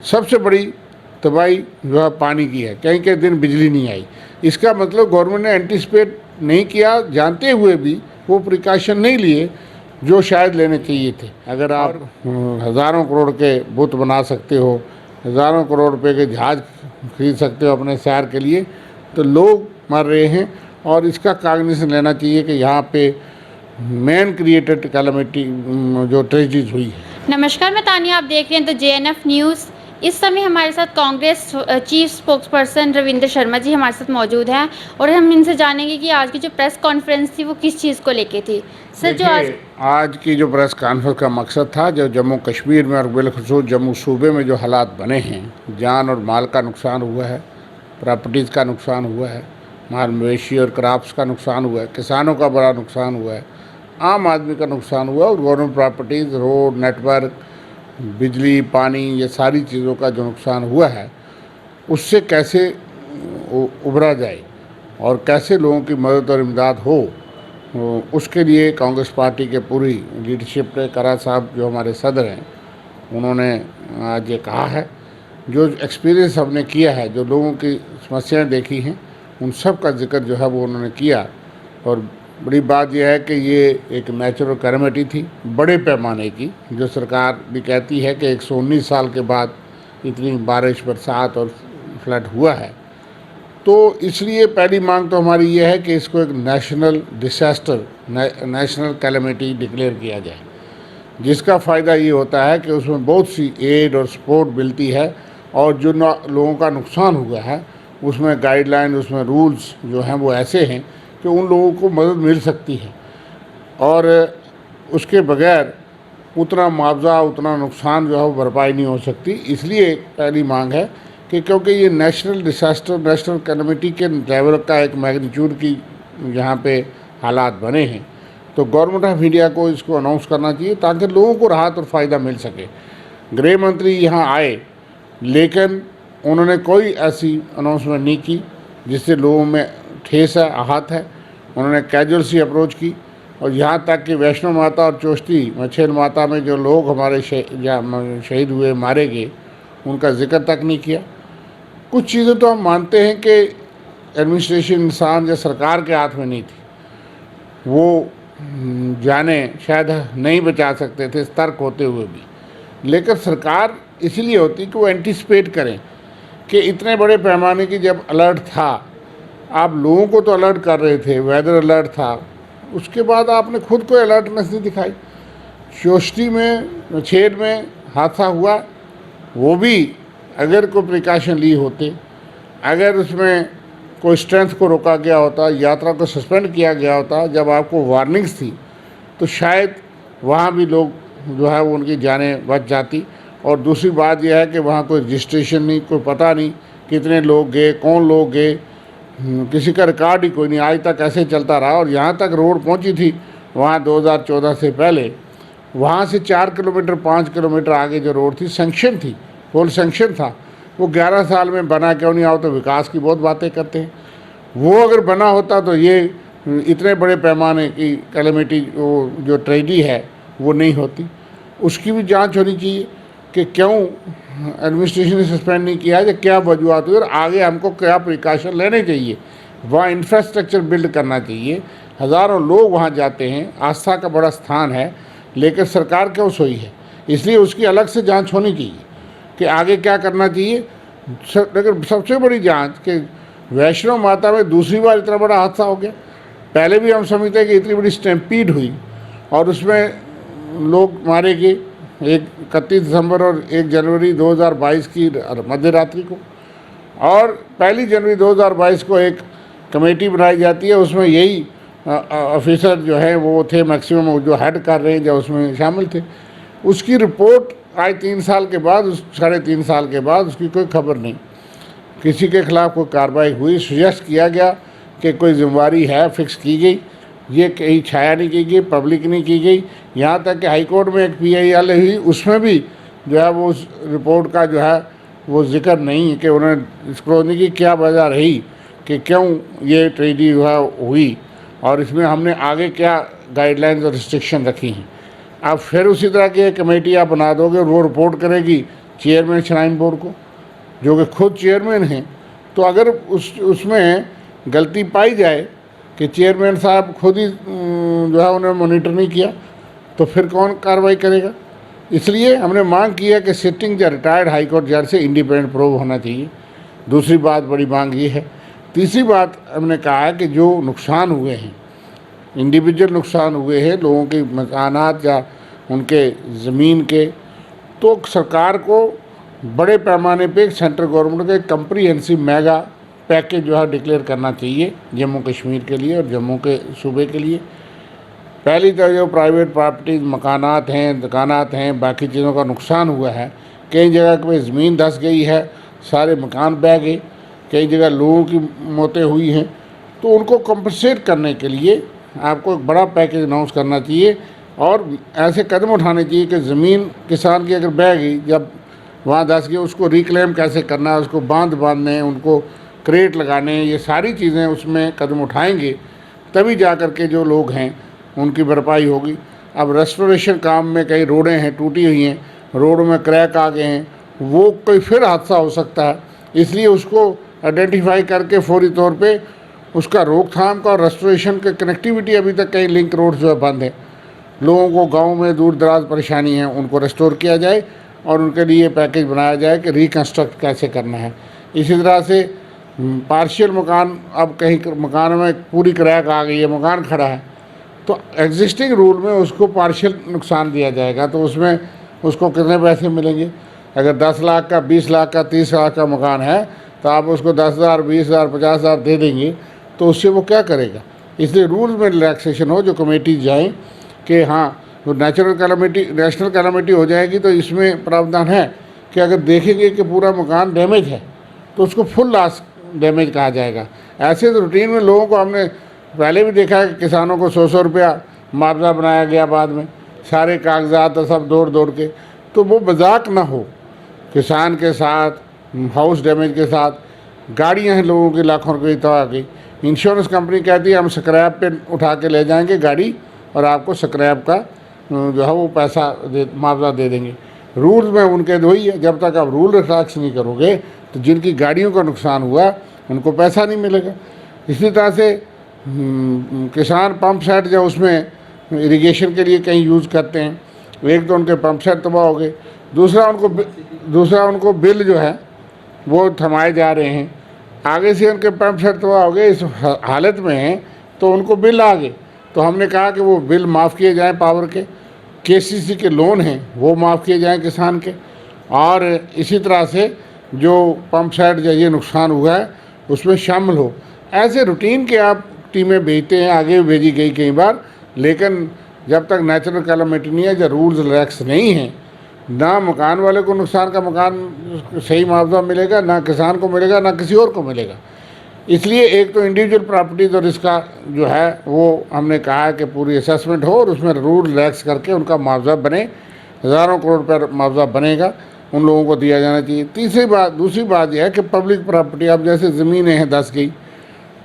सबसे बड़ी तबाही जो है पानी की है, कई कई दिन बिजली नहीं आई। इसका मतलब गवर्नमेंट ने एंटिसिपेट नहीं किया, जानते हुए भी वो प्रिकॉशन नहीं लिए जो शायद लेने चाहिए थे। अगर आप हज़ारों करोड़ के बुत बना सकते हो, हज़ारों करोड़ रुपए के जहाज़ खरीद सकते हो अपने शहर के लिए, तो लोग मर रहे हैं और इसका कॉग्निशन लेना चाहिए कि यहाँ पे मैन क्रिएटेड कैलेमिटी जो ट्रेजिडीज हुई है। नमस्कार, मैं तानिया, आप देख रहे हैं तो जेएनएफ न्यूज़। इस समय हमारे साथ कांग्रेस चीफ स्पोक्सपर्सन रविंद्र शर्मा जी हमारे साथ मौजूद हैं और हम इनसे जानेंगे कि आज की जो प्रेस कॉन्फ्रेंस थी वो किस चीज़ को लेके थी। सर, जो आज की जो प्रेस कॉन्फ्रेंस का मकसद था, जो जम्मू कश्मीर में और बिलखसूस जम्मू सूबे में जो हालात बने हैं, जान और माल का नुकसान हुआ है, प्रॉपर्टीज़ का नुकसान हुआ है, माल मवेशी और क्रॉप्स का नुकसान हुआ है, किसानों का बड़ा नुकसान हुआ है, आम आदमी का नुकसान हुआ और गवर्नमेंट प्रॉपर्टीज़, रोड, नेटवर्क, बिजली, पानी, ये सारी चीज़ों का जो नुकसान हुआ है उससे कैसे उभरा जाए और कैसे लोगों की मदद और इमदाद हो, उसके लिए कांग्रेस पार्टी के पूरी लीडरशिप ने, करा साहब जो हमारे सदर हैं, उन्होंने आज ये कहा है। जो एक्सपीरियंस हमने किया है, जो लोगों की समस्याएं देखी हैं, उन सब का जिक्र जो है वो उन्होंने किया। और बड़ी बात यह है कि ये एक नेचुरल कैलेमिटी थी बड़े पैमाने की, जो सरकार भी कहती है कि 119 साल के बाद इतनी बारिश, बरसात और फ्लड हुआ है। तो इसलिए पहली मांग तो हमारी ये है कि इसको एक national disaster, national calamity declare किया जाए, जिसका फ़ायदा ये होता है कि उसमें बहुत सी एड और सपोर्ट मिलती है और जो लोगों का नुकसान हुआ है उसमें गाइडलाइन, उसमें रूल्स जो हैं वो ऐसे हैं कि उन लोगों को मदद मिल सकती है और उसके बगैर उतना मुआवजा, उतना नुकसान जो है वो भरपाई नहीं हो सकती। इसलिए पहली मांग है कि क्योंकि ये नेशनल डिसास्टर, नेशनल कैलेमिटी के लेवल का एक मैग्नीट्यूड की यहाँ पे हालात बने हैं, तो गवर्नमेंट ऑफ इंडिया को इसको अनाउंस करना चाहिए ताकि लोगों को राहत और फ़ायदा मिल सके। गृह मंत्री यहाँ आए लेकिन उन्होंने कोई ऐसी अनाउंसमेंट नहीं की जिससे लोगों में ठेस है, आहत है। उन्होंने कैजुअल सी अप्रोच की और यहाँ तक कि वैष्णो माता और चोष्टी मछेल माता में जो लोग हमारे शहीद हुए, मारे गए, उनका जिक्र तक नहीं किया। कुछ चीज़ें तो हम मानते हैं कि एडमिनिस्ट्रेशन, इंसान या सरकार के हाथ में नहीं थी, वो जाने शायद नहीं बचा सकते थे सतर्क होते हुए भी, लेकिन सरकार इसलिए होती कि वो एंटिसिपेट करें कि इतने बड़े पैमाने की जब अलर्ट था, आप लोगों को तो अलर्ट कर रहे थे, वेदर अलर्ट था, उसके बाद आपने खुद को अलर्टनेस नहीं दिखाई। चोष्टी में, छेद में हादसा हुआ, वो भी अगर कोई प्रिकॉशन ली होते, अगर उसमें कोई स्ट्रेंथ को रोका गया होता, यात्रा को सस्पेंड किया गया होता जब आपको वार्निंग्स थी, तो शायद वहाँ भी लोग जो है वो उनकी जानें बच जाती। और दूसरी बात यह है कि वहाँ कोई रजिस्ट्रेशन नहीं, कोई पता नहीं कितने लोग गए, कौन लोग गए, किसी का रिकॉर्ड ही कोई नहीं, आज तक ऐसे चलता रहा। और यहाँ तक रोड पहुँची थी वहाँ 2014 से पहले, वहाँ से 4 किलोमीटर 5 किलोमीटर आगे जो रोड थी सैंक्शन थी, फुल सैंक्शन था। वो 11 साल में बना क्यों नहीं? आओ तो विकास की बहुत बातें करते हैं। वो अगर बना होता तो ये इतने बड़े पैमाने की कैलेमिटी जो ट्रेजेडी है वो नहीं होती। उसकी भी जांच होनी चाहिए कि क्यों एडमिनिस्ट्रेशन ने सस्पेंड नहीं किया है, क्या वजूहत हुई और आगे हमको क्या प्रिकॉशन लेने चाहिए। वहाँ इंफ्रास्ट्रक्चर बिल्ड करना चाहिए, हज़ारों लोग वहाँ जाते हैं, आस्था का बड़ा स्थान है, लेकिन सरकार क्यों सोई है? इसलिए उसकी अलग से जांच होनी चाहिए कि आगे क्या करना चाहिए। लेकिन सबसे बड़ी जांच कि वैष्णो माता में दूसरी बार इतना बड़ा हादसा हो गया। पहले भी हम समझते हैं कि इतनी बड़ी स्टैम्पीड हुई और उसमें लोग मारे गए 31 दिसंबर और 1 जनवरी 2022 की मध्य रात्रि को, और 1 जनवरी 2022 को एक कमेटी बनाई जाती है, उसमें यही ऑफिसर जो है वो थे मैक्सिमम, जो हेड कर रहे हैं, जो उसमें शामिल थे। उसकी रिपोर्ट आज 3 साल के बाद, 3.5 साल के बाद उसकी कोई खबर नहीं, किसी के खिलाफ कोई कार्रवाई हुई, सुजेस्ट किया गया कि कोई जिम्मेवारी है, फिक्स की गई, ये कहीं छाया नहीं की गई, पब्लिक नहीं की गई। यहाँ तक कि हाई कोर्ट में एक PIL हुई, उसमें भी जो है वो उस रिपोर्ट का जो है वो जिक्र नहीं कि उन्होंने डिस्क्लोज नहीं की क्या वजह रही कि क्यों ये ट्रेजेडी जो है हुई और इसमें हमने आगे क्या गाइडलाइंस और रिस्ट्रिक्शन रखी हैं। आप फिर उसी तरह की एक कमेटी आप बना दोगे और वो रिपोर्ट करेगी चेयरमैन श्राइन बोर्ड को, जो कि खुद चेयरमैन हैं। तो अगर उसमें गलती पाई जाए कि चेयरमैन साहब खुद ही जो है उन्हें मॉनिटर नहीं किया, तो फिर कौन कार्रवाई करेगा? इसलिए हमने मांग की है कि सिटिंग या रिटायर्ड हाई कोर्ट जज से इंडिपेंडेंट प्रोब होना चाहिए। दूसरी बात, बड़ी मांग ये है। तीसरी बात हमने कहा है कि जो नुकसान हुए हैं, इंडिविजुअल नुकसान हुए हैं लोगों के मकानात या उनके ज़मीन के, तो सरकार को बड़े पैमाने पे सेंट्रल गवर्नमेंट का एक कम्प्रीहेंसिव मेगा पैकेज जो है डिक्लेयर करना चाहिए जम्मू कश्मीर के लिए और जम्मू के सूबे के लिए। पहली तो जो प्राइवेट प्रॉपर्टीज़, मकानात हैं, दुकानात हैं, बाकी चीज़ों का नुकसान हुआ है, कई जगह पे ज़मीन धंस गई है, सारे मकान बह गए, कई जगह लोगों की मौतें हुई हैं, तो उनको कंपनसेट करने के लिए आपको एक बड़ा पैकेज अनाउंस करना चाहिए और ऐसे कदम उठाने चाहिए कि ज़मीन किसान की अगर बह गई, जब वहाँ धंस गई, उसको रिक्लेम कैसे करना है, उसको बांध बांधने, उनको क्रेट लगाने, ये सारी चीज़ें उसमें कदम उठाएंगे तभी जा कर के जो लोग हैं उनकी भरपाई होगी। अब रेस्टोरेशन काम में कई रोडें हैं टूटी हुई हैं, रोड में क्रैक आ गए हैं, वो कोई फिर हादसा हो सकता है, इसलिए उसको आइडेंटिफाई करके फौरी तौर पे उसका रोकथाम का और रेस्टोरेशन के कनेक्टिविटी, अभी तक कई लिंक रोड जो है बंद है, लोगों को गाँव में दूर दराज परेशानी है उनको रेस्टोर किया जाए और उनके लिए पैकेज बनाया जाए कि रिकन्स्ट्रक्ट कैसे करना है। इसी तरह से पार्शियल मकान, अब कहीं मकान में पूरी क्रैक आ गई है, मकान खड़ा है, तो एग्जिस्टिंग रूल में उसको पार्शियल नुकसान दिया जाएगा, तो उसमें उसको कितने पैसे मिलेंगे? अगर 10 लाख का, 20 लाख का, 30 लाख का मकान है तो आप उसको 10,000, 20,000, 50,000 दे देंगे तो उससे वो क्या करेगा? इसलिए रूल में रिलैक्सेशन हो, जो कमेटी जाएँ कि हाँ तो नेशनल कैलामिटी हो जाएगी तो इसमें प्रावधान है कि अगर देखेंगे कि पूरा मकान डैमेज है तो उसको फुल लॉस डैमेज कहा जाएगा। ऐसे तो रूटीन में लोगों को हमने पहले भी देखा है कि किसानों को 100-100 रुपया मुआवजा बनाया गया, बाद में सारे कागजात सब दौड़ के, तो वो मजाक ना हो किसान के साथ, हाउस डैमेज के साथ। गाड़ियाँ हैं लोगों की लाखों रुपये तबाह की, इंश्योरेंस कंपनी कहती है हम स्क्रैप पे उठा के ले जाएंगे गाड़ी और आपको स्क्रैप का जो है वो पैसा मुआवजा दे देंगे। रूल्स में उनके वही है, जब तक आप रूल रिलैक्स नहीं करोगे तो जिनकी गाड़ियों का नुकसान हुआ उनको पैसा नहीं मिलेगा। इसी तरह से किसान पंप सेट जो उसमें इरिगेशन के लिए कहीं यूज़ करते हैं, एक तो उनके पंप सेट तबाह हो गए, दूसरा उनको बिल जो है वो थमाए जा रहे हैं, आगे से उनके पंप सेट तबाह हो गए। इस हालत में हैं तो उनको बिल आ गए, तो हमने कहा कि वो बिल माफ़ किए जाएँ, पावर के KCC के लोन हैं वो माफ़ किए जाएँ किसान के, और इसी तरह से जो पंप सेट जो ये नुकसान हुआ है उसमें शामिल हो। ऐसे रूटीन के आप टीमें भेजते हैं, आगे भी भेजी गई कई बार, लेकिन जब तक नेचुरल कैलामिटी नहीं है या रूल्स रिलैक्स नहीं हैं, ना मकान वाले को नुकसान का मकान सही मुआवजा मिलेगा, ना किसान को मिलेगा, ना किसी और को मिलेगा। इसलिए एक तो इंडिविजुअल प्रॉपर्टीज़ और इसका जो है वो हमने कहा है कि पूरी असेसमेंट हो और उसमें रूल रिलैक्स करके उनका मुआवजा बने, हज़ारों करोड़ रुपये मुआवजा बनेगा, उन लोगों को दिया जाना चाहिए। दूसरी बात यह है कि पब्लिक प्रॉपर्टी, अब जैसे ज़मीनें हैं धंस गई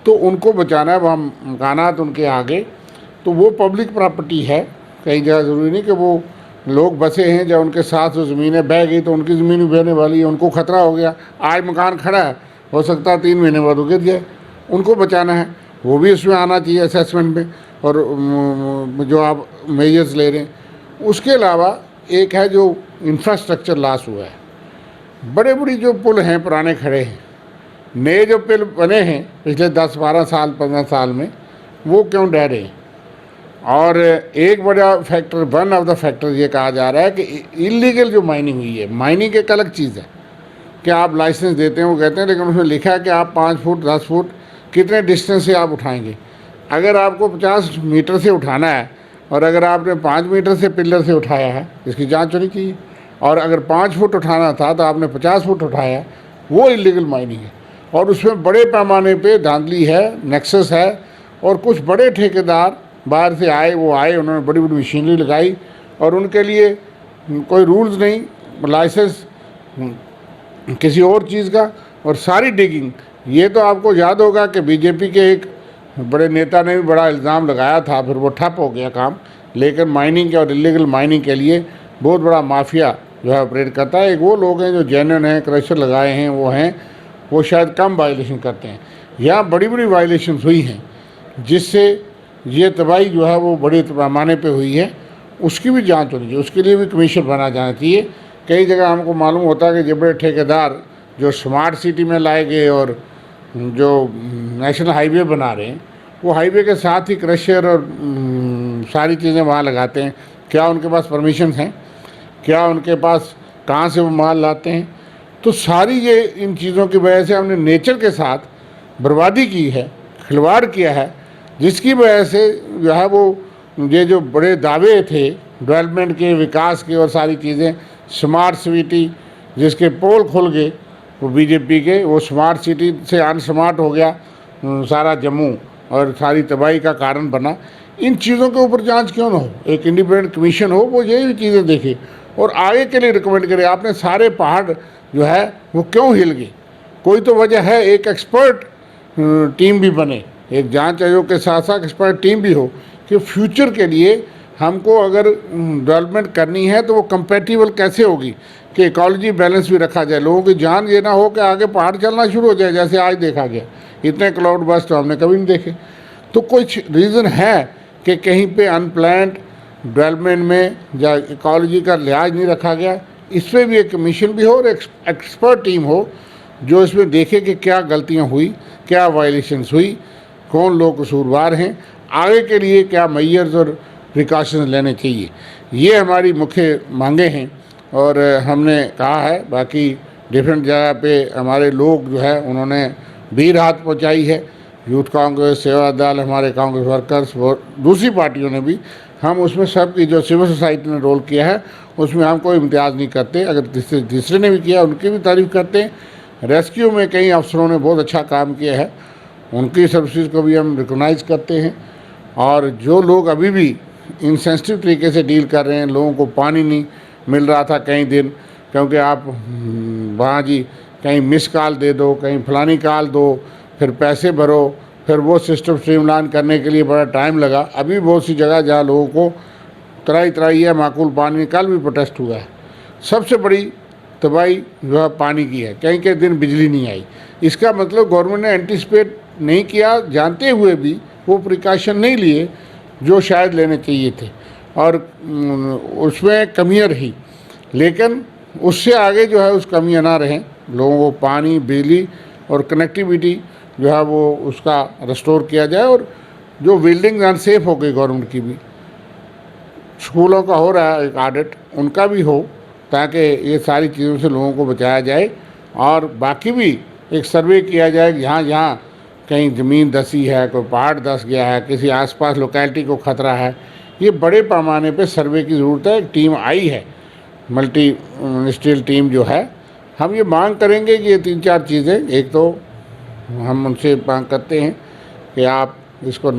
तो उनको बचाना है, वहाँ मकानात उनके आगे, तो वो पब्लिक प्रॉपर्टी है। कई जगह ज़रूरी नहीं कि वो लोग बसे हैं, जब उनके साथ जो ज़मीनें बह गई तो उनकी ज़मीन भी बहने वाली है, उनको ख़तरा हो गया, आज मकान खड़ा है, हो सकता है 3 महीने बाद वो गिर जाए, उनको बचाना है, वो भी उसमें आना चाहिए असेसमेंट में, और जो आप मेजर्स ले रहे हैं। उसके अलावा एक है जो इंफ्रास्ट्रक्चर लॉस हुआ है, बड़े जो पुल हैं पुराने खड़े हैं, नए जो पुल बने हैं पिछले 10-12 साल 15 साल में वो क्यों ढह रहे हैं। और एक बड़ा factor, one of the factor ये कहा जा रहा है कि इलीगल जो माइनिंग हुई है, माइनिंग एक अलग चीज़ है कि आप लाइसेंस देते हैं वो कहते हैं, लेकिन उसमें लिखा है कि आप 5 फुट 10 फुट कितने डिस्टेंस से आप उठाएंगे। अगर आपको 50 मीटर से उठाना है और अगर आपने 5 मीटर से पिलर से उठाया है, इसकी जांच होनी चाहिए। और अगर 5 फुट उठाना था तो आपने 50 फुट उठाया, वो इलीगल माइनिंग है। और उसमें बड़े पैमाने पे धांधली है, नेक्सस है, और कुछ बड़े ठेकेदार बाहर से आए, वो आए, उन्होंने बड़ी बड़ी मशीनरी लगाई और उनके लिए कोई रूल्स नहीं, लाइसेंस किसी और चीज़ का, और सारी डिगिंग। ये तो आपको याद होगा कि बीजेपी के एक बड़े नेता ने भी बड़ा इल्ज़ाम लगाया था, फिर वो ठप हो गया काम, लेकिन माइनिंग के और इलीगल माइनिंग के लिए बहुत बड़ा माफिया जो है ऑपरेट करता है। एक वो लोग हैं जो जेन्युइन हैं, क्रशर लगाए हैं, वो शायद कम वायलेशन करते हैं। यहाँ बड़ी बड़ी वायलेशन हुई हैं जिससे ये तबाही जो है वो बड़े पैमाने पे हुई है, उसकी भी जांच होनी चाहिए, उसके लिए भी कमीशन बना जाना चाहिए। कई जगह हमको मालूम होता है कि जो बड़े ठेकेदार जो स्मार्ट सिटी में लाए गए और जो नेशनल हाईवे बना रहे हैं, वो हाईवे के साथ ही क्रशर और सारी चीज़ें वहाँ लगाते हैं। क्या उनके पास परमिशन हैं? क्या उनके पास, कहाँ से वो माल लाते हैं? तो सारी ये इन चीज़ों की वजह से हमने नेचर के साथ बर्बादी की है, खिलवाड़ किया है, जिसकी वजह से जो है वो ये जो बड़े दावे थे डेवलपमेंट के, विकास के और सारी चीज़ें, स्मार्ट सिटी जिसके पोल खुल गए वो बीजेपी के, वो स्मार्ट सिटी से अनस्मार्ट हो गया सारा जम्मू और सारी तबाही का कारण बना। इन चीज़ों के ऊपर जांच क्यों ना हो? एक इंडिपेंडेंट कमीशन हो, वो यही चीज़ें देखे और आगे के लिए रिकमेंड करे। आपने सारे पहाड़ जो है वो क्यों हिल गए? कोई तो वजह है। एक एक्सपर्ट टीम भी बने, एक जांच आयोग के साथ साथ एक्सपर्ट टीम भी हो कि फ्यूचर के लिए हमको अगर डेवलपमेंट करनी है तो वो कंपैटिबल कैसे होगी, कि इकोलॉजी बैलेंस भी रखा जाए, लोगों की जान ये ना हो कि आगे पहाड़ चलना शुरू हो जाए जैसे आज देखा गया। इतने क्लाउड बस्ट तो हमने कभी नहीं देखे। तो कुछ रीज़न है कि कहीं पे अनप्लान्ड डेवलपमेंट में या इकोलॉजी का लिहाज नहीं रखा गया। इस पर भी एक कमीशन भी हो और एक्सपर्ट टीम हो जो इसमें देखे कि क्या गलतियाँ हुई, क्या वायलेशंस हुई, कौन लोग कसूरवार हैं, आगे के लिए क्या मेजर्स और प्रिकॉशंस लेने चाहिए। ये हमारी मुख्य मांगे हैं और हमने कहा है। बाकी डिफरेंट जगह पे हमारे लोग जो है उन्होंने भी राहत पहुंचाई है, यूथ कांग्रेस, सेवा दल, हमारे कांग्रेस वर्कर्स और दूसरी पार्टियों ने भी। हम उसमें सबकी जो सिविल सोसाइटी ने रोल किया है उसमें हम कोई इम्तियाज़ नहीं करते। अगर तीसरे ने भी किया उनकी भी तारीफ़ करते हैं। रेस्क्यू में कई अफसरों ने बहुत अच्छा काम किया है, उनकी सर्विसेज को भी हम रिकॉग्नाइज़ करते हैं। और जो लोग अभी भी इनसेंसिटिव तरीके से डील कर रहे हैं, लोगों को पानी नहीं मिल रहा था कई दिन, क्योंकि आप वहाँ जी कहीं मिस कॉल दे दो, कहीं फलानी कॉल दो, फिर पैसे भरो, फिर वो सिस्टम स्ट्रीमलाइन करने के लिए बड़ा टाइम लगा। अभी बहुत सी जगह जहाँ लोगों को तराई है माकूल पानी, कल भी प्रोटेस्ट हुआ है। सबसे बड़ी तबाही जो है पानी की है, कई कई दिन बिजली नहीं आई। इसका मतलब गवर्नमेंट ने एंटिसिपेट नहीं किया, जानते हुए भी वो प्रिकॉशन नहीं लिए जो शायद लेने चाहिए थे, और उसमें कमियां रही। लेकिन उससे आगे जो है उस कमियां ना रहें, लोगों को पानी, बिजली और कनेक्टिविटी जो है वो उसका रिस्टोर किया जाए। और जो बिल्डिंग अनसेफ हो गई गवर्नमेंट की भी, स्कूलों का हो रहा है एक ऑडिट, उनका भी हो, ताकि ये सारी चीज़ों से लोगों को बचाया जाए। और बाकी भी एक सर्वे किया जाए कि जहाँ जहाँ कहीं ज़मीन धसी है, कोई पहाड़ धस गया है, किसी आसपास लोकेलिटी को ख़तरा है, ये बड़े पैमाने पे सर्वे की ज़रूरत है। एक टीम आई है, मल्टी मिनिस्ट्रियल टीम जो है। हम ये मांग करेंगे कि ये 3-4 चीज़ें, एक तो हम उनसे मांग करते हैं कि आप इसको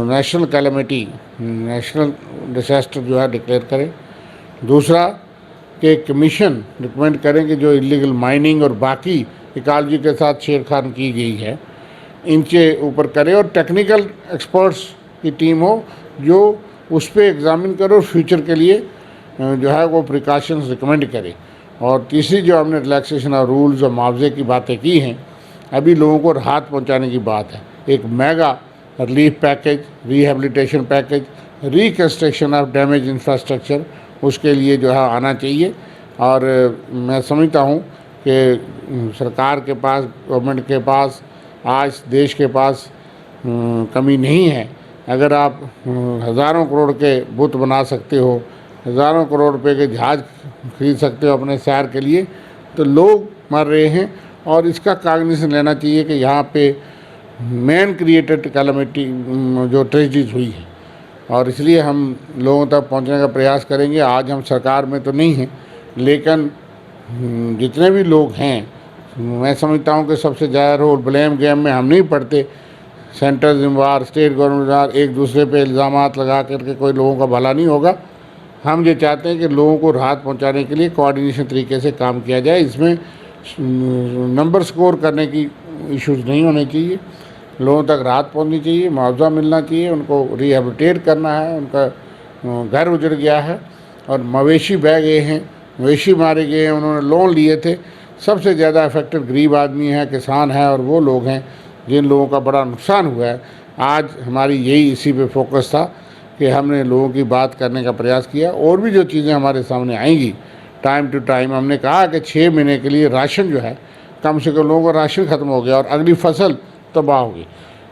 नेशनल कैलेमिटी, नेशनल डिसास्टर जो है डिक्लेयर करें। दूसरा कि कमीशन रिकमेंड करें कि जो इलीगल माइनिंग और बाकी इकोलॉजी के साथ छेड़खानी की गई है इनके ऊपर करें, और टेक्निकल एक्सपर्ट्स की टीम हो जो उस पर एग्ज़ामिन करे और फ्यूचर के लिए जो है वो प्रिकॉशंस रिकमेंड करे। और तीसरी जो हमने रिलैक्सेशन ऑफ रूल्स और मुआवजे की बातें की हैं, अभी लोगों को राहत पहुंचाने की बात है। एक mega relief package, rehabilitation package, reconstruction of damage infrastructure, उसके लिए जो है आना चाहिए। और मैं समझता हूँ कि सरकार के पास, गवर्नमेंट के पास, आज देश के पास कमी नहीं है। अगर आप हज़ारों करोड़ के बुत बना सकते हो, हज़ारों करोड़ रुपए के जहाज़ खरीद सकते हो अपने सैर के लिए, तो लोग मर रहे हैं। और इसका काग्निशन लेना चाहिए कि यहाँ पे मैन क्रिएटेड कैलेमिटी जो ट्रेजेडीज हुई है, और इसलिए हम लोगों तक पहुँचने का प्रयास करेंगे। आज हम सरकार में तो नहीं हैं, लेकिन जितने भी लोग हैं, मैं समझता हूँ कि सबसे ज़्यादा रोल ब्लेम गेम में हम नहीं पढ़ते। सेंट्रल जिम्मेवार, स्टेट गवर्नमेंट एक दूसरे पे इल्ज़ामात लगा करके कोई लोगों का भला नहीं होगा। हम ये चाहते हैं कि लोगों को राहत पहुंचाने के लिए कोऑर्डिनेशन तरीके से काम किया जाए। इसमें नंबर स्कोर करने की इश्यूज़ नहीं होने चाहिए, लोगों तक राहत पहुंचनी चाहिए, मुआवजा मिलना चाहिए, उनको रिहेबिलिटेट करना है, उनका घर उजड़ गया है और मवेशी बह गए हैं, मवेशी मारे गए हैं, उन्होंने लोन लिए थे। सबसे ज़्यादा अफेक्टेड गरीब आदमी है, किसान है, और वो लोग हैं जिन लोगों का बड़ा नुकसान हुआ है। आज हमारी यही इसी पे फोकस था कि हमने लोगों की बात करने का प्रयास किया। और भी जो चीज़ें हमारे सामने आएंगी टाइम टू टाइम, हमने कहा कि 6 महीने के लिए राशन जो है, कम से कम लोगों का राशन ख़त्म हो गया और अगली फसल तबाह होगी।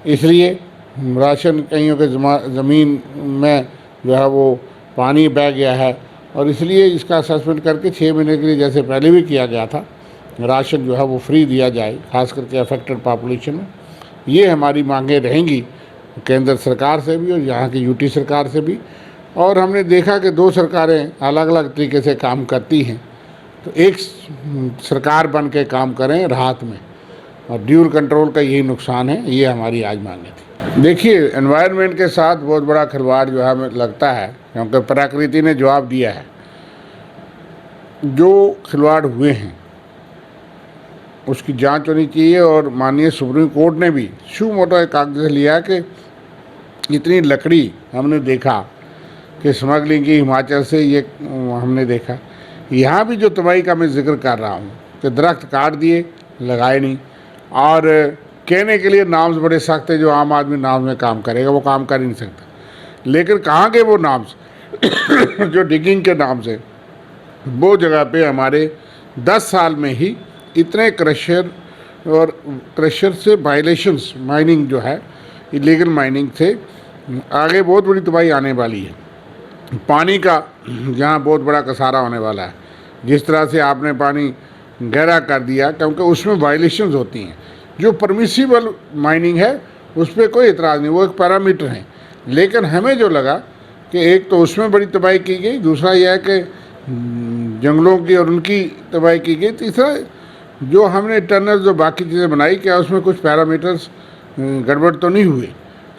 इसलिए राशन कईयों के ज़मीन में जो है वो पानी बह गया है, और इसलिए इसका असेसमेंट करके 6 महीने के लिए, जैसे पहले भी किया गया था, राशन जो है वो फ्री दिया जाए, खास करके अफेक्टेड पॉपुलेशन में। ये हमारी मांगें रहेंगी केंद्र सरकार से भी और यहाँ की यूटी सरकार से भी। और हमने देखा कि 2 सरकारें अलग अलग तरीके से काम करती हैं, तो एक सरकार बन के काम करें राहत में, और ड्यूल कंट्रोल का यही नुकसान है। ये हमारी आज मांगे थी। देखिए, एनवायरनमेंट के साथ बहुत बड़ा खिलवाड़ जो है हमें लगता है, क्योंकि प्रकृति ने जवाब दिया है। जो खिलवाड़ हुए हैं उसकी जांच होनी चाहिए, और माननीय सुप्रीम कोर्ट ने भी शू मोटो एक कागज लिया कि इतनी लकड़ी हमने देखा कि स्मगलिंग की हिमाचल से, ये हमने देखा। यहाँ भी जो तबाही का मैं जिक्र कर रहा हूँ कि दरख्त काट दिए, लगाए नहीं, और कहने के लिए नाम्स बड़े सख्त है, जो आम आदमी नाम्स में काम करेगा वो काम कर ही नहीं सकता। लेकिन कहाँ के वो नाम्स जो डिगिंग के नाम से, वो जगह पे हमारे 10 साल में ही इतने क्रशर से वायलेशंस, माइनिंग जो है, इलीगल माइनिंग से आगे बहुत बड़ी तबाही आने वाली है। पानी का जहाँ बहुत बड़ा कसारा होने वाला है। जिस तरह से आपने पानी गहरा कर दिया, क्योंकि उसमें वायलेशंस होती हैं। जो परमिसिबल माइनिंग है उस पर कोई एतराज़ नहीं, वो एक पैरामीटर है। लेकिन हमें जो लगा कि एक तो उसमें बड़ी तबाही की गई, दूसरा यह है कि जंगलों की और उनकी तबाही की गई, तीसरा जो हमने टनल जो बाकी चीज़ें बनाई, क्या उसमें कुछ पैरामीटर्स गड़बड़ तो नहीं हुए।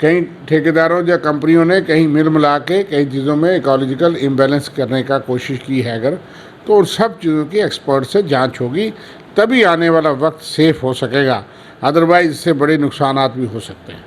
कहीं ठेकेदारों या कंपनियों ने कहीं मिल मिला के कई चीज़ों में इकोलॉजिकल इम्बैलेंस करने का कोशिश की है अगर, तो उन सब चीज़ों की एक्सपर्ट से जांच होगी, तभी आने वाला वक्त सेफ हो सकेगा। अदरवाइज इससे बड़े नुकसानात भी हो सकते हैं।